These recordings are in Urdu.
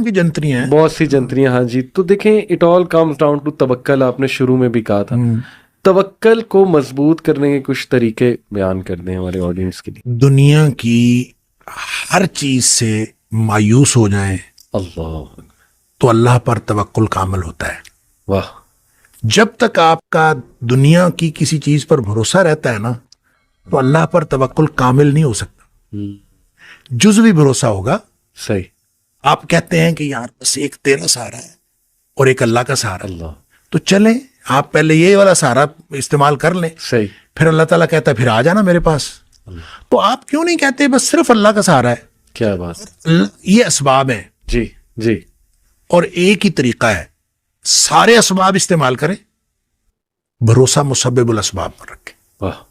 قسم کی جنتریاں ہیں, بہت سی جنتریاں. ہاں جی, تو دیکھیں it all comes down to توکل. آپ نے شروع میں بھی کہا تھا, توکل کو مضبوط کرنے کے کچھ طریقے بیان کر دیں ہمارے آڈینس کے لیے. دنیا کی ہر چیز سے مایوس ہو جائیں اللہ, تو اللہ پر توکل کامل ہوتا ہے. واہ. جب تک آپ کا دنیا کی کسی چیز پر بھروسہ رہتا ہے نا, تو اللہ پر توکل کامل نہیں ہو سکتا. جزوی بھروسہ ہوگا. صحیح. آپ کہتے ہیں کہ یار بس ایک تیرا سہارا ہے اور ایک اللہ کا سہارا. اللہ. تو چلیں آپ پہلے یہ والا سہارا استعمال کر لیں. صحیح. پھر اللہ تعالیٰ کہتا ہے پھر آ جانا میرے پاس. تو آپ کیوں نہیں کہتے بس صرف اللہ کا سہارا ہے؟ کیا بات. یہ اسباب ہیں. جی جی. اور ایک ہی طریقہ ہے, سارے اسباب استعمال کریں, بھروسہ مسبب الاسباب پر رکھیں. واہ.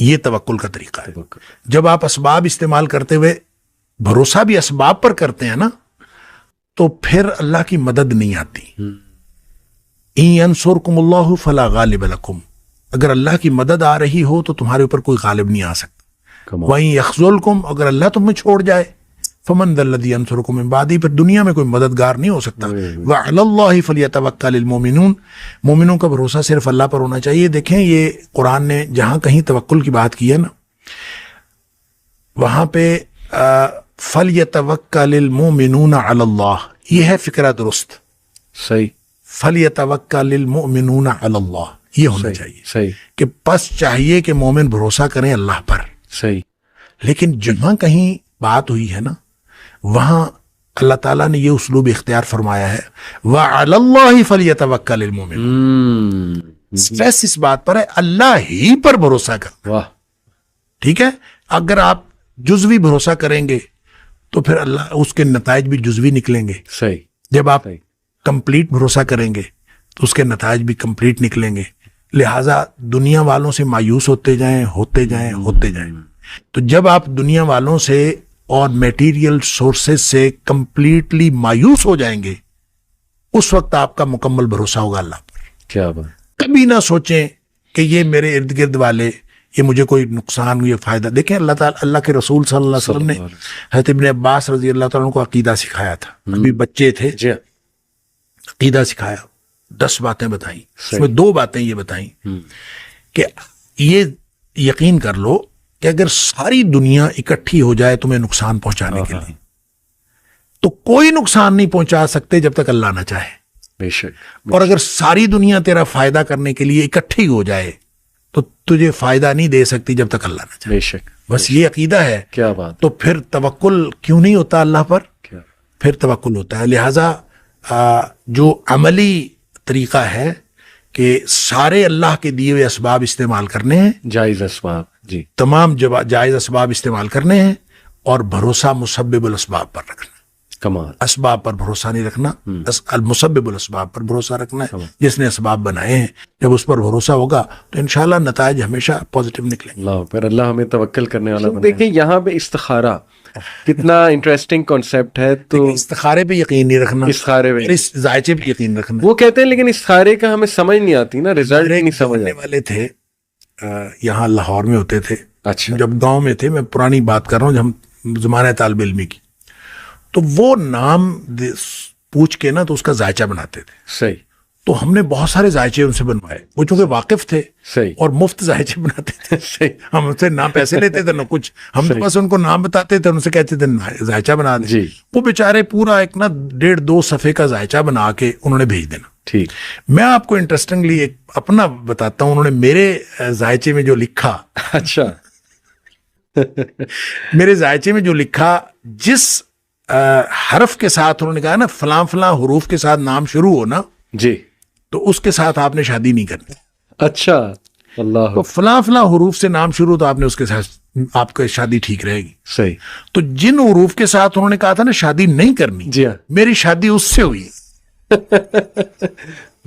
یہ توکل کا طریقہ ہے. جب آپ اسباب استعمال کرتے ہوئے بھروسہ بھی اسباب پر کرتے ہیں نا, تو پھر اللہ کی مدد نہیں آتی. ان ینصرکم اللہ فلا غالب لکم, اگر اللہ کی مدد آ رہی ہو تو تمہارے اوپر کوئی غالب نہیں آ سکتا. وَإِن يَخْذُلْكُمْ, اگر اللہ تمہیں چھوڑ جائے, فَمَنْ ذَا الَّذِي يَنصُرُكُم مِّن بَعْدِهِ, پھر دنیا میں کوئی مددگار نہیں ہو سکتا. وَعَلَى اللَّهِ فَلْيَتَوَكَّلِ الْمُؤْمِنُونَ, مومنوں کا بھروسہ صرف اللہ پر ہونا چاہیے. دیکھیں یہ قرآن نے جہاں کہیں توکل کی بات کی ہے نا, وہاں پہ فَلْيَتَوَكَّلِ الْمُؤْمِنُونَ عَلَى اللَّهِ, یہ ہے فکرہ درست. صحیح. فَلْيَتَوَكَّلِ الْمُؤْمِنُونَ عَلَى اللَّهِ, یہ ہونا چاہیے. صحیح. کہ بس چاہیے کہ مومن بھروسہ کریں اللہ پر. صحیح. لیکن جہاں کہیں بات ہوئی ہے نا, وہاں اللہ تعالیٰ نے یہ اسلوب اختیار فرمایا ہے, وَعَلَى اللَّهِ فَلْيَتَوَكَّلِ الْمُؤْمِنُونَ. اسٹریس اس بات پر ہے اللہ ہی پر بھروسہ کر. واہ. ٹھیک ہے, اگر آپ جزوی بھروسہ کریں گے تو پھر اللہ اس کے نتائج بھی جزوی نکلیں گے. صحیح. جب آپ کمپلیٹ بھروسہ کریں گے تو اس کے نتائج بھی کمپلیٹ نکلیں گے. لہٰذا دنیا والوں سے مایوس ہوتے جائیں ہوتے جائیں ہوتے جائیں. تو جب آپ دنیا والوں سے اور میٹیریل سورسز سے کمپلیٹلی مایوس ہو جائیں گے, اس وقت آپ کا مکمل بھروسہ ہوگا اللہ پر. کیا بات. کبھی نہ سوچیں کہ یہ میرے ارد گرد والے, یہ مجھے کوئی نقصان, یہ فائدہ. دیکھیں اللہ تعالیٰ, اللہ کے رسول صلی اللہ علیہ وسلم نے حضرت ابن عباس رضی اللہ تعالیٰ عنہ کو عقیدہ سکھایا تھا. ابھی بچے تھے, عقیدہ سکھایا, 10 باتیں بتائیں. اس میں 2 باتیں یہ بتائیں کہ یہ یقین کر لو کہ اگر ساری دنیا اکٹھی ہو جائے تمہیں نقصان پہنچانے کے لیے, تو کوئی نقصان نہیں پہنچا سکتے جب تک اللہ نہ چاہے. بے شک. اور اگر ساری دنیا تیرا فائدہ کرنے کے لیے اکٹھی ہو جائے تو تجھے فائدہ نہیں دے سکتی جب تک اللہ نہ چاہے. بے شک. بس یہ عقیدہ ہے. کیا بات. تو پھر توکل کیوں نہیں ہوتا اللہ پر؟ پھر توکل ہوتا ہے. لہٰذا جو عملی طریقہ ہے کہ سارے اللہ کے دیے ہوئے اسباب استعمال کرنے ہیں, جائز اسباب, جی تمام جائز اسباب استعمال کرنے ہیں, اور بھروسہ مسبب الاسباب پر رکھنا. کمال. اسباب پر بھروسہ نہیں رکھنا, المسبب الاسباب پر بھروسہ رکھنا ہے. جس نے اسباب بنائے ہیں, جب اس پر بھروسہ ہوگا تو انشاءاللہ نتائج ہمیشہ پازیٹیو نکلیں. اللہ پھر اللہ ہمیں توکل کرنے والا بنائے. دیکھیں یہاں پہ استخارہ کتنا انٹرسٹنگ کانسیپٹ ہے. تو استخارے پہ یقین نہیں رکھنا, استخارے پہ, اس ذائچے پہ یقین رکھنا. وہ کہتے ہیں لیکن استخارے کا ہمیں سمجھ نہیں آتی نا, رزلٹ نہیں سمجھ آنے والے تھے یہاں لاہور میں ہوتے تھے. اچھا. جب گاؤں میں تھے, میں پرانی بات کر رہا ہوں, جب ہم زمانہ طالب علمی کی, تو وہ نام پوچھ کے نا تو اس کا ذائچہ بناتے تھے. صحیح. تو ہم نے بہت سارے ذائچے ان سے بنوائے. وہ چونکہ واقف تھے, صحیح, اور مفت ذائچے بناتے تھے. صحیح. ہم ان سے نہ پیسے لیتے تھے نہ کچھ, ہم تو بس ان کو نام بتاتے تھے, ان سے کہتے تھے ذائچہ بنا دیں. جی. وہ بیچارے پورا ایک نا 1.5-2 صفحے کا ذائچہ بنا کے انہوں نے بھیج دینا. ٹھیک. میں آپ کو انٹرسٹنگلی ایک اپنا بتاتا ہوں, انہوں نے میرے ذائچے میں جو لکھا, اچھا, میرے ذائچے میں جو لکھا, جس حرف کے ساتھ انہوں نے کہا نا فلاں فلاں حروف کے ساتھ نام شروع ہو نا, جی, تو اس کے ساتھ آپ نے شادی نہیں کرنی. اچھا. اللہ. تو فلاں فلاں حروف سے نام شروع, تو آپ نے اس کے ساتھ آپ کی شادی ٹھیک رہے گی. صحیح. تو جن حروف کے ساتھ انہوں نے کہا تھا نا شادی نہیں کرنی, جی ہاں, میری شادی اس سے ہوئی.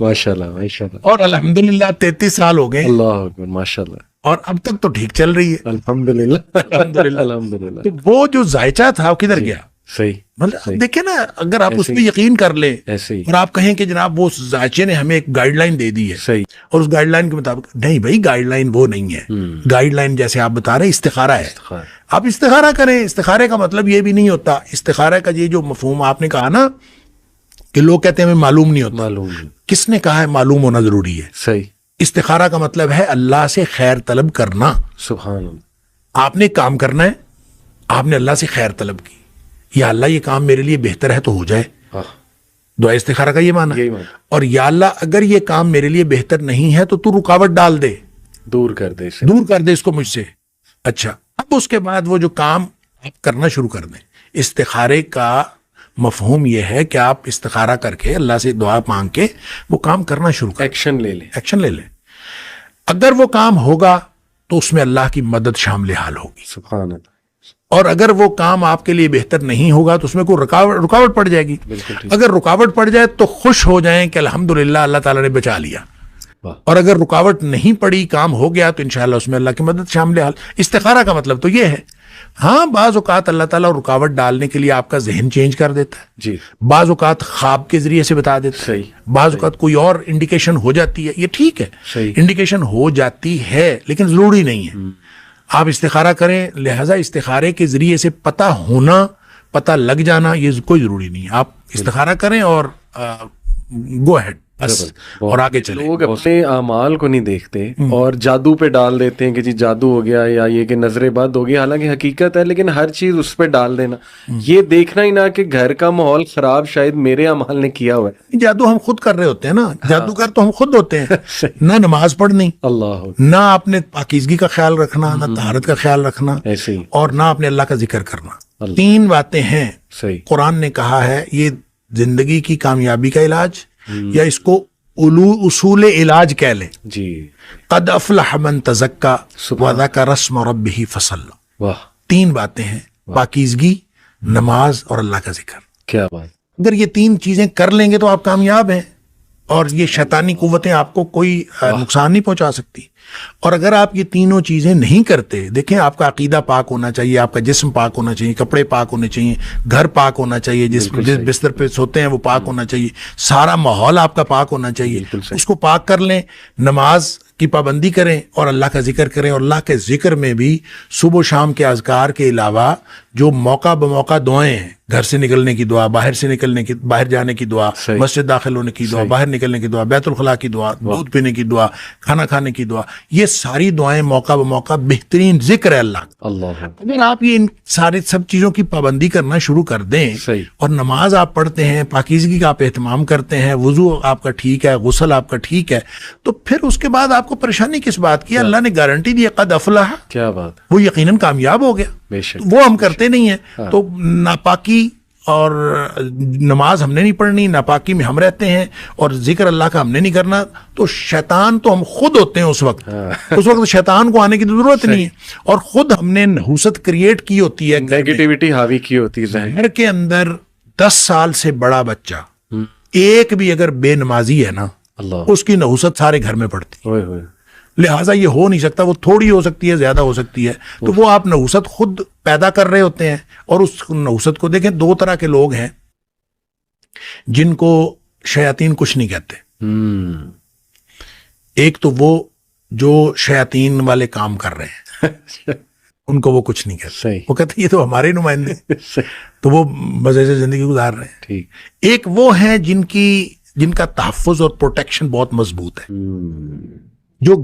ماشاءاللہ ماشاءاللہ. اور الحمدللہ 33 سال ہو گئے. اللہ اکبر, ماشاءاللہ. اور اب تک تو ٹھیک چل رہی ہے. الحمدللہ الحمدللہ الحمدللہ. تو وہ جو ذائچہ تھا وہ کدھر گیا؟ صحیح مطلب دیکھیں نا، اگر آپ اس پہ یقین کر لیں ایسے ہی اور آپ کہیں کہ جناب وہ ذائچے نے ہمیں ایک گائیڈ لائن دے دی ہے صحیح اور اس گائیڈ لائن کے مطابق، نہیں بھائی گائیڈ لائن وہ نہیں ہے. گائیڈ لائن جیسے آپ بتا رہے ہیں استخارہ ہے، آپ استخارہ کریں. استخارے کا مطلب یہ بھی نہیں ہوتا، استخارہ کا یہ جو مفہوم آپ نے کہا نا کہ لوگ کہتے ہیں ہمیں معلوم نہیں ہوتا، معلوم نہیں. کس نے کہا ہے معلوم ہونا ضروری ہے؟ صحیح. استخارہ کا مطلب ہے اللہ سے خیر طلب کرنا. سبحان اللہ. آپ نے کام کرنا ہے، آپ نے اللہ سے خیر طلب کی، یا اللہ یہ کام میرے لیے بہتر ہے تو ہو جائے. دعا استخارہ کا یہ معنی. اور یا اللہ اگر یہ کام میرے لیے بہتر نہیں ہے تو تو رکاوٹ ڈال دے، دور کر دے اس کو مجھ سے. اچھا، اب اس کے بعد وہ جو کام آپ کرنا شروع کر دیں. استخارے کا مفہوم یہ ہے کہ آپ استخارہ کر کے اللہ سے دعا مانگ کے وہ کام کرنا شروع کریں، ایکشن لے لیں. اگر وہ کام ہوگا تو اس میں اللہ کی مدد شامل حال ہوگی. سبحان اللہ. اور اگر وہ کام آپ کے لیے بہتر نہیں ہوگا تو اس میں کوئی رکاوٹ پڑ جائے گی. اگر رکاوٹ پڑ جائے تو خوش ہو جائیں کہ الحمدللہ اللہ تعالیٰ نے بچا لیا. اور اگر رکاوٹ نہیں پڑی، کام ہو گیا، تو انشاءاللہ اس میں اللہ کی مدد شامل حال. استخارہ کا مطلب تو یہ ہے. ہاں بعض اوقات اللہ تعالیٰ رکاوٹ ڈالنے کے لیے آپ کا ذہن چینج کر دیتا ہے جی. بعض اوقات خواب کے ذریعے سے بتا دیتا ہے. بعض اوقات کوئی اور انڈیکیشن ہو جاتی ہے. یہ ٹھیک ہے، انڈیکیشن ہو جاتی ہے لیکن ضروری نہیں ہے. آپ استخارہ کریں، لہذا استخارے کے ذریعے سے پتہ ہونا، پتہ لگ جانا یہ کوئی ضروری نہیں ہے. آپ استخارہ کریں اور گو ہیڈ بس، اور آگے چلیں. لوگ اپنے اعمال کو نہیں دیکھتے اور جادو پہ ڈال دیتے ہیں کہ جی جادو ہو گیا یا یہ کہ نظر بد ہو گیا. حالانکہ حقیقت ہے، لیکن ہر چیز اس پہ ڈال دینا، یہ دیکھنا ہی نہ کہ گھر کا ماحول خراب شاید میرے اعمال نے کیا ہوا ہے. جادو ہم خود کر رہے ہوتے ہیں نا، جادوگر تو ہم خود ہوتے ہیں. نہ نماز پڑھنی، اللہ نہ اپنے پاکیزگی کا خیال رکھنا، نہ طہارت کا خیال رکھنا، ایسے ہی، اور نہ اپنے اللہ کا ذکر کرنا. 3 باتیں ہیں. صحیح. قرآن نے کہا ہے یہ زندگی کی کامیابی کا علاج، یا اس کو اصول علاج کہہ لیں. جی. قد افلح من تزکا وذکر اسم ربہ فصلی. واہ. 3 باتیں ہیں، پاکیزگی، نماز اور اللہ کا ذکر. کیا بات. اگر یہ 3 چیزیں کر لیں گے تو آپ کامیاب ہیں، اور یہ شیطانی قوتیں آپ کو کوئی نقصان نہیں پہنچا سکتی. اور اگر آپ یہ تینوں چیزیں نہیں کرتے، دیکھیں آپ کا عقیدہ پاک ہونا چاہیے، آپ کا جسم پاک ہونا چاہیے، کپڑے پاک ہونے چاہیے، گھر پاک ہونا چاہیے، جس بستر پہ سوتے ہیں وہ پاک ہونا چاہیے، سارا ماحول آپ کا پاک ہونا چاہیے. اس کو پاک کر لیں، نماز کی پابندی کریں اور اللہ کا ذکر کریں. اور اللہ کے ذکر میں بھی صبح و شام کے اذکار کے علاوہ جو موقع بموقع دعائیں ہیں، گھر سے نکلنے کی دعا، باہر جانے کی دعا، مسجد داخل ہونے کی دعا، باہر نکلنے کی دعا، بیت الخلاء کی دعا، دودھ پینے کی دعا، کھانا کھانے کی دعا، یہ ساری دعائیں موقع بموقع بہترین ذکر ہے اللہ کا. اگر آپ یہ ان سب چیزوں کی پابندی کرنا شروع کر دیں اور نماز آپ پڑھتے ہیں، پاکیزگی کا آپ اہتمام کرتے ہیں، وضو آپ کا ٹھیک ہے، غسل آپ کا ٹھیک ہے، تو پھر اس کے بعد آپ کو پریشانی کس بات کی؟ اللہ نے گارنٹی دی قد افلح. کیا بات. وہ یقیناً کامیاب ہو گیا. وہ ہم کرتے نہیں ہیں. تو ناپاکی اور نماز ہم نے نہیں پڑھنی، ناپاکی میں ہم رہتے ہیں، اور ذکر اللہ کا ہم نے نہیں کرنا، تو شیطان تو ہم خود ہوتے ہیں اس وقت. اس وقت شیطان کو آنے کی ضرورت نہیں ہے، اور خود ہم نے نحوست کریٹ کی ہوتی ہے، نیگیٹیوٹی حاوی کی ہوتی ہے. گھر کے اندر 10 سال سے بڑا بچہ ایک بھی اگر بے نمازی ہے نا، اس کی نحوست سارے گھر میں پڑتی. لہٰذا یہ ہو نہیں سکتا. وہ تھوڑی ہو سکتی ہے، زیادہ ہو سکتی ہے. تو وہ آپ نحوست خود پیدا کر رہے ہوتے ہیں. اور اس نحوست کو دیکھیں، 2 طرح کے لوگ ہیں جن کو شیاطین کچھ نہیں کہتے. ایک تو وہ جو شیاطین والے کام کر رہے ہیں ان کو وہ کچھ نہیں کہتے. وہ کہتے ہیں یہ تو ہمارے نمائندے، تو وہ مزے سے زندگی گزار رہے ہیں. ایک وہ ہیں جن کا تحفظ اور پروٹیکشن بہت مضبوط ہے، جو